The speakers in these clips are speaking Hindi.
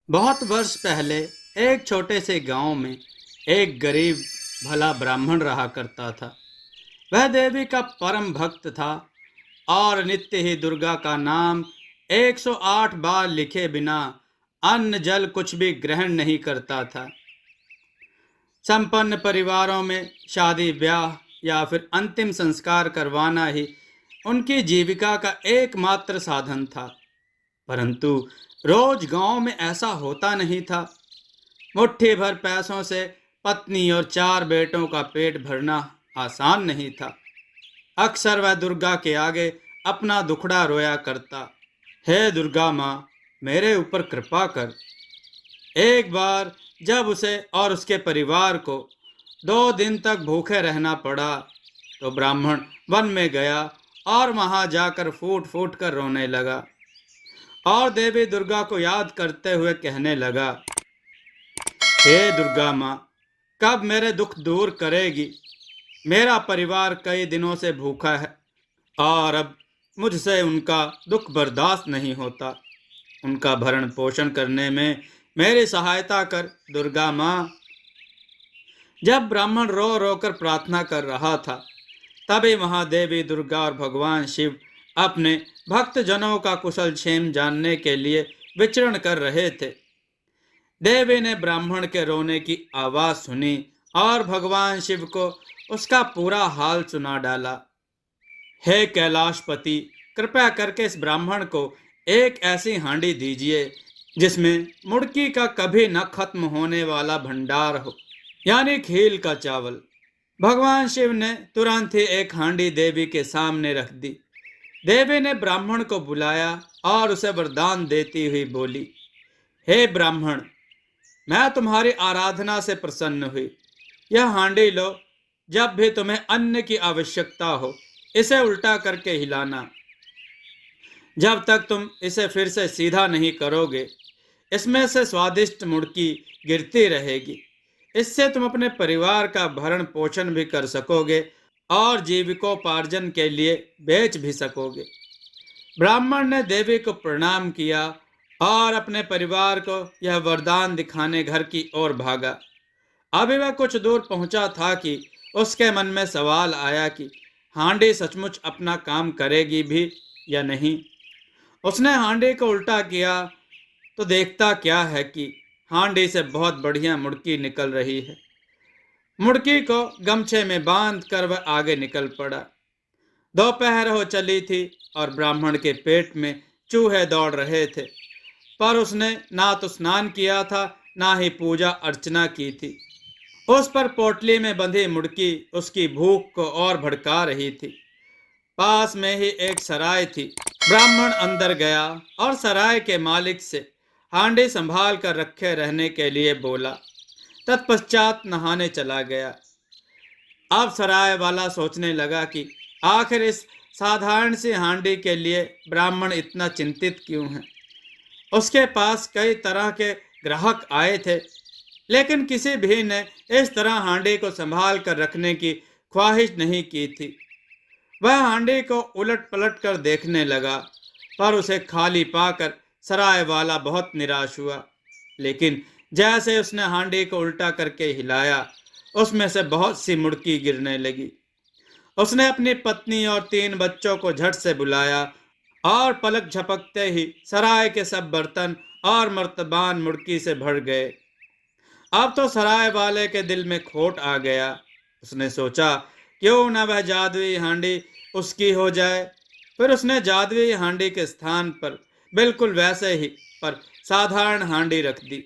बहुत वर्ष पहले एक छोटे से गांव में एक गरीब भला ब्राह्मण रहा करता था। वह देवी का परम भक्त था और नित्य ही दुर्गा का नाम 108 बार लिखे बिना अन्न जल कुछ भी ग्रहण नहीं करता था। संपन्न परिवारों में शादी ब्याह या फिर अंतिम संस्कार करवाना ही उनकी जीविका का एकमात्र साधन था। परंतु रोज गांव में ऐसा होता नहीं था। मुट्ठी भर पैसों से पत्नी और 4 बेटों का पेट भरना आसान नहीं था। अक्सर वह दुर्गा के आगे अपना दुखड़ा रोया करता। हे दुर्गा माँ, मेरे ऊपर कृपा कर। एक बार जब उसे और उसके परिवार को 2 दिन तक भूखे रहना पड़ा तो ब्राह्मण वन में गया और वहां जाकर फूट फूट कर रोने लगा और देवी दुर्गा को याद करते हुए कहने लगा, हे दुर्गा माँ, कब मेरे दुख दूर करेगी? मेरा परिवार कई दिनों से भूखा है और अब मुझसे उनका दुख बर्दाश्त नहीं होता। उनका भरण पोषण करने में मेरी सहायता कर दुर्गा माँ। जब ब्राह्मण रो रो कर प्रार्थना कर रहा था, तभी महादेवी दुर्गा और भगवान शिव अपने भक्तजनों का कुशल क्षेम जानने के लिए विचरण कर रहे थे। देवी ने ब्राह्मण के रोने की आवाज सुनी और भगवान शिव को उसका पूरा हाल सुना डाला। हे कैलाशपति, कृपया करके इस ब्राह्मण को एक ऐसी हांडी दीजिए जिसमें मुड़की का कभी न खत्म होने वाला भंडार हो, यानी खील का चावल। भगवान शिव ने तुरंत ही एक हांडी देवी के सामने रख दी। देवी ने ब्राह्मण को बुलाया और उसे वरदान देती हुई बोली, हे ब्राह्मण, मैं तुम्हारी आराधना से प्रसन्न हुई। यह हांडी लो। जब भी तुम्हें अन्न की आवश्यकता हो, इसे उल्टा करके हिलाना। जब तक तुम इसे फिर से सीधा नहीं करोगे, इसमें से स्वादिष्ट मुड़की गिरती रहेगी। इससे तुम अपने परिवार का भरण पोषण भी कर सकोगे और जीविकोपार्जन के लिए बेच भी सकोगे। ब्राह्मण ने देवी को प्रणाम किया और अपने परिवार को यह वरदान दिखाने घर की ओर भागा। अभी वह कुछ दूर पहुंचा था कि उसके मन में सवाल आया कि हांडी सचमुच अपना काम करेगी भी या नहीं। उसने हांडी को उल्टा किया तो देखता क्या है कि हांडी से बहुत बढ़िया मुड़की निकल रही है। मुड़की को गमछे में बांध कर वह आगे निकल पड़ा। दोपहर हो चली थी और ब्राह्मण के पेट में चूहे दौड़ रहे थे, पर उसने ना तो स्नान किया था ना ही पूजा अर्चना की थी। उस पर पोटली में बंधी मुड़की उसकी भूख को और भड़का रही थी। पास में ही एक सराय थी। ब्राह्मण अंदर गया और सराय के मालिक से हांडी संभाल कर रखे रहने के लिए बोला। तत्पश्चात नहाने चला गया। अब सराय वाला सोचने लगा कि आखिर इस साधारण सी हांडी के लिए ब्राह्मण इतना चिंतित क्यों है। उसके पास कई तरह के ग्राहक आए थे, लेकिन किसी भी ने इस तरह हांडी को संभाल कर रखने की ख्वाहिश नहीं की थी। वह हांडी को उलट पलट कर देखने लगा, पर उसे खाली पाकर सराय वाला बहुत निराश हुआ। लेकिन जैसे उसने हांडी को उल्टा करके हिलाया, उसमें से बहुत सी मुड़की गिरने लगी। उसने अपनी पत्नी और 3 बच्चों को झट से बुलाया और पलक झपकते ही सराय के सब बर्तन और मर्तबान मुड़की से भर गए। अब तो सराय वाले के दिल में खोट आ गया। उसने सोचा, क्यों न वह जादुई हांडी उसकी हो जाए। फिर उसने जादुई हांडी के स्थान पर बिल्कुल वैसे ही पर साधारण हांडी रख दी।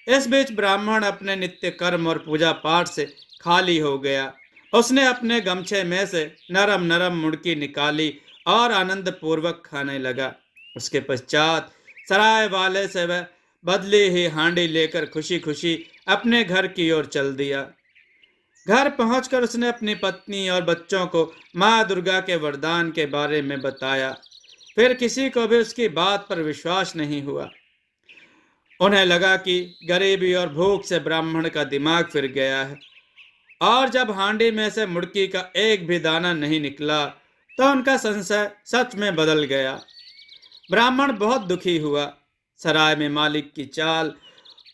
इस बीच ब्राह्मण अपने नित्य कर्म और पूजा पाठ से खाली हो गया। उसने अपने गमछे में से नरम नरम मुड़की निकाली और आनंद पूर्वक खाने लगा। उसके पश्चात सराय वाले से वह बदली ही हांडी लेकर खुशी खुशी अपने घर की ओर चल दिया। घर पहुंचकर उसने अपनी पत्नी और बच्चों को माँ दुर्गा के वरदान के बारे में बताया। फिर किसी को भी उसकी बात पर विश्वास नहीं हुआ। उन्हें लगा कि गरीबी और भूख से ब्राह्मण का दिमाग फिर गया है, और जब हांडी में से मुड़की का एक भी दाना नहीं निकला तो उनका संशय सच में बदल गया। ब्राह्मण बहुत दुखी हुआ। सराय में मालिक की चाल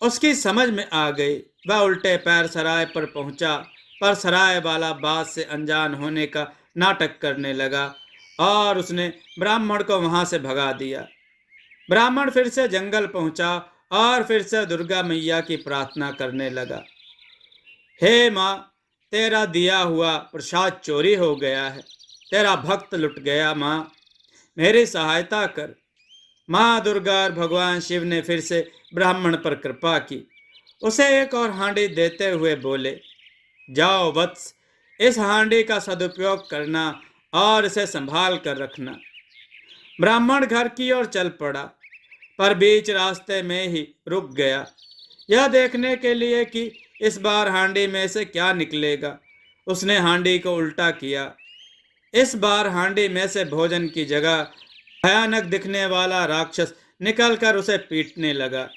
उसकी समझ में आ गई। वह उल्टे पैर सराय पर पहुंचा, पर सराय वाला बात से अनजान होने का नाटक करने लगा और उसने ब्राह्मण को वहां से भगा दिया। ब्राह्मण फिर से जंगल पहुंचा और फिर से दुर्गा मैया की प्रार्थना करने लगा। हे माँ, तेरा दिया हुआ प्रसाद चोरी हो गया है, तेरा भक्त लुट गया माँ, मेरी सहायता कर। माँ दुर्गा और भगवान शिव ने फिर से ब्राह्मण पर कृपा की। उसे एक और हांडी देते हुए बोले, जाओ वत्स, इस हांडी का सदुपयोग करना और इसे संभाल कर रखना। ब्राह्मण घर की ओर चल पड़ा, पर बीच रास्ते में ही रुक गया, यह देखने के लिए कि इस बार हांडी में से क्या निकलेगा। उसने हांडी को उल्टा किया। इस बार हांडी में से भोजन की जगह भयानक दिखने वाला राक्षस निकलकर उसे पीटने लगा।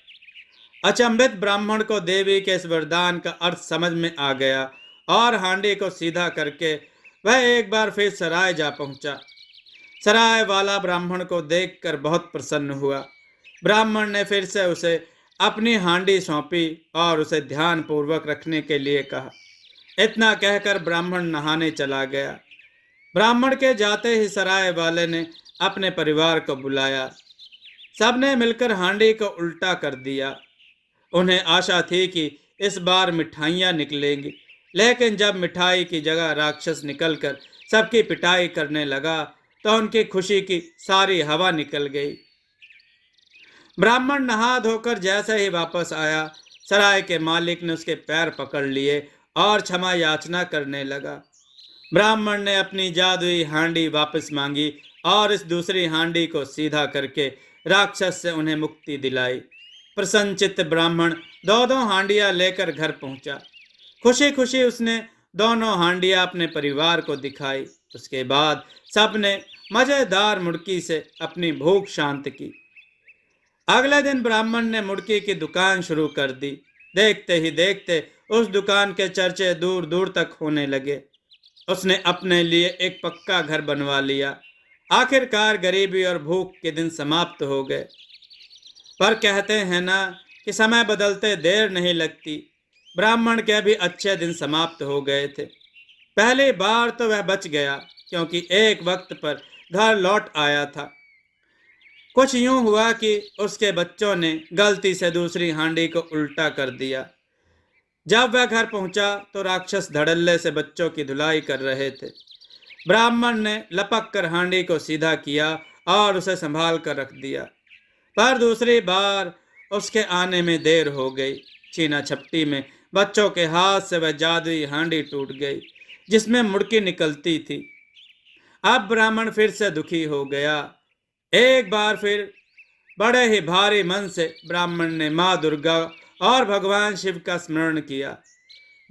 अचंभित ब्राह्मण को देवी के इस वरदान का अर्थ समझ में आ गया और हांडी को सीधा करके वह एक बार फिर सराय जा पहुंचा। सराय वाला ब्राह्मण को देखकर बहुत प्रसन्न हुआ। ब्राह्मण ने फिर से उसे अपनी हांडी सौंपी और उसे ध्यान पूर्वक रखने के लिए कहा। इतना कहकर ब्राह्मण नहाने चला गया। ब्राह्मण के जाते ही सराय वाले ने अपने परिवार को बुलाया। सबने मिलकर हांडी को उल्टा कर दिया। उन्हें आशा थी कि इस बार मिठाइयाँ निकलेंगी, लेकिन जब मिठाई की जगह राक्षस निकलकर सबकी पिटाई करने लगा तो उनकी खुशी की सारी हवा निकल गई। ब्राह्मण नहा धोकर जैसे ही वापस आया, सराय के मालिक ने उसके पैर पकड़ लिए और क्षमा याचना करने लगा। ब्राह्मण ने अपनी जादुई हांडी वापस मांगी और इस दूसरी हांडी को सीधा करके राक्षस से उन्हें मुक्ति दिलाई। प्रसन्नचित्त ब्राह्मण दो दो हांडियां लेकर घर पहुंचा। खुशी खुशी उसने दोनों हांडियां अपने परिवार को दिखाई। उसके बाद सबने मजेदार मुड़की से अपनी भूख शांत की। अगले दिन ब्राह्मण ने मुड़की की दुकान शुरू कर दी। देखते ही देखते उस दुकान के चर्चे दूर दूर तक होने लगे। उसने अपने लिए एक पक्का घर बनवा लिया। आखिरकार गरीबी और भूख के दिन समाप्त हो गए। पर कहते हैं ना कि समय बदलते देर नहीं लगती। ब्राह्मण के भी अच्छे दिन समाप्त हो गए थे। पहली बार तो वह बच गया, क्योंकि एक वक्त पर घर लौट आया था। कुछ यूं हुआ कि उसके बच्चों ने गलती से दूसरी हांडी को उल्टा कर दिया। जब वह घर पहुंचा तो राक्षस धड़ल्ले से बच्चों की धुलाई कर रहे थे। ब्राह्मण ने लपक कर हांडी को सीधा किया और उसे संभाल कर रख दिया, पर दूसरी बार उसके आने में देर हो गई। छीना झपटी में बच्चों के हाथ से वह जादुई हांडी टूट गई जिसमें मुड़की निकलती थी। अब ब्राह्मण फिर से दुखी हो गया। एक बार फिर बड़े ही भारी मन से ब्राह्मण ने माँ दुर्गा और भगवान शिव का स्मरण किया।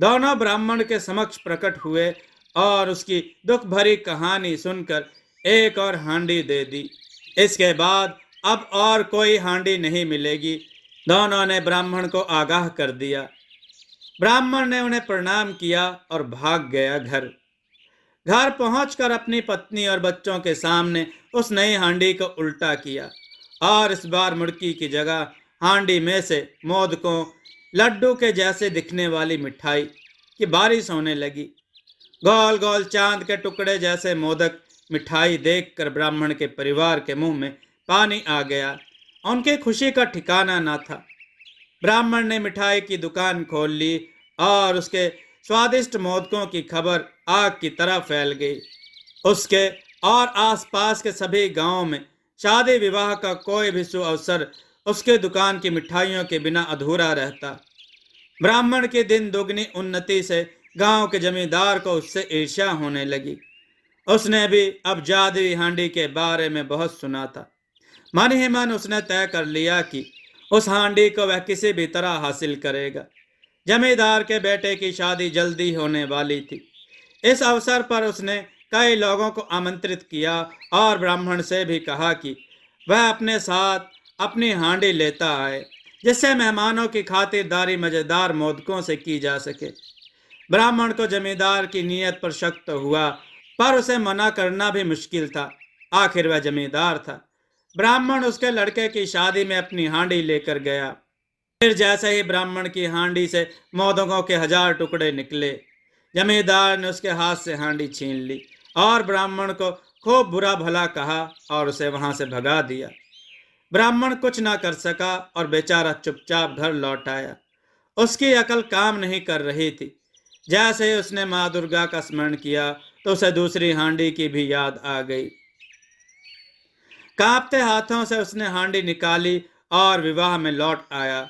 दोनों ब्राह्मण के समक्ष प्रकट हुए और उसकी दुख भरी कहानी सुनकर एक और हांडी दे दी। इसके बाद अब और कोई हांडी नहीं मिलेगी। दोनों ने ब्राह्मण को आगाह कर दिया। ब्राह्मण ने उन्हें प्रणाम किया और भाग गया घर। घर पहुंचकर अपनी पत्नी और बच्चों के सामने उस नई हांडी को उल्टा किया और इस बार मुड़की की जगह हांडी में से मोदकों, लड्डू के जैसे दिखने वाली मिठाई की बारिश होने लगी। गोल गोल चांद के टुकड़े जैसे मोदक मिठाई देखकर ब्राह्मण के परिवार के मुंह में पानी आ गया। उनकी खुशी का ठिकाना ना था। ब्राह्मण ने मिठाई की दुकान खोल ली और उसके स्वादिष्ट मोदकों की खबर आग की तरह फैल गई। उसके और आसपास के सभी गांवों में शादी विवाह का कोई भी शुभ अवसर उसके दुकान की मिठाइयों के बिना अधूरा रहता। ब्राह्मण के दिन दुगनी उन्नति से गांव के जमींदार को उससे ईर्ष्या होने लगी। उसने भी अब जादुई हांडी के बारे में बहुत सुना था। मन ही मन उसने तय कर लिया कि उस हांडी को वह किसी भी तरह हासिल करेगा। जमींदार के बेटे की शादी जल्दी होने वाली थी। इस अवसर पर उसने कई लोगों को आमंत्रित किया और ब्राह्मण से भी कहा कि वह अपने साथ अपनी हांडी लेता आए, जिससे मेहमानों की खातिरदारी मजेदार मोदकों से की जा सके। ब्राह्मण को जमींदार की नीयत पर शक तो हुआ, पर उसे मना करना भी मुश्किल था। आखिर वह जमींदार था। ब्राह्मण उसके लड़के की शादी में अपनी हांडी लेकर गया। फिर जैसे ही ब्राह्मण की हांडी से मोदकों के 1000 टुकड़े निकले, जमींदार ने उसके हाथ से हांडी छीन ली और ब्राह्मण को खूब बुरा भला कहा और उसे वहां से भगा दिया। ब्राह्मण कुछ ना कर सका और बेचारा चुपचाप घर लौट आया। उसकी अकल काम नहीं कर रही थी। जैसे ही उसने माँ दुर्गा का स्मरण किया तो उसे दूसरी हांडी की भी याद आ गई। कांपते हाथों से उसने हांडी निकाली और विवाह में लौट आया।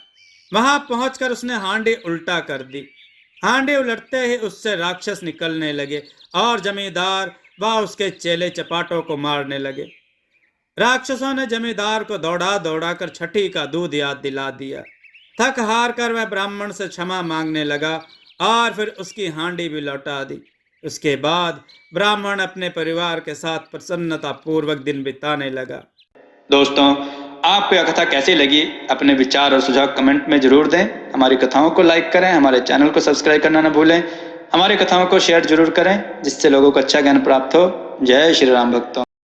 वहां पहुंचकर उसने हांडी उल्टा कर दी। हांडी उलटते ही उससे राक्षस निकलने लगे और जमींदार व उसके चेले चपाटों को मारने लगे। राक्षसों ने जमींदार को दौड़ा दौड़ा कर छठी का दूध याद दिला दिया। थक हार कर वह ब्राह्मण से क्षमा मांगने लगा और फिर उसकी हांडी भी लौटा दी। उसके बाद ब्राह्मण अपने परिवार के साथ प्रसन्नता पूर्वक दिन बिताने लगा। दोस्तों, आपको यह कथा कैसी लगी? अपने विचार और सुझाव कमेंट में जरूर दें। हमारी कथाओं को लाइक करें, हमारे चैनल को सब्सक्राइब करना न भूलें। हमारी कथाओं को शेयर जरूर करें जिससे लोगों को अच्छा ज्ञान प्राप्त हो। जय श्री राम भक्तों।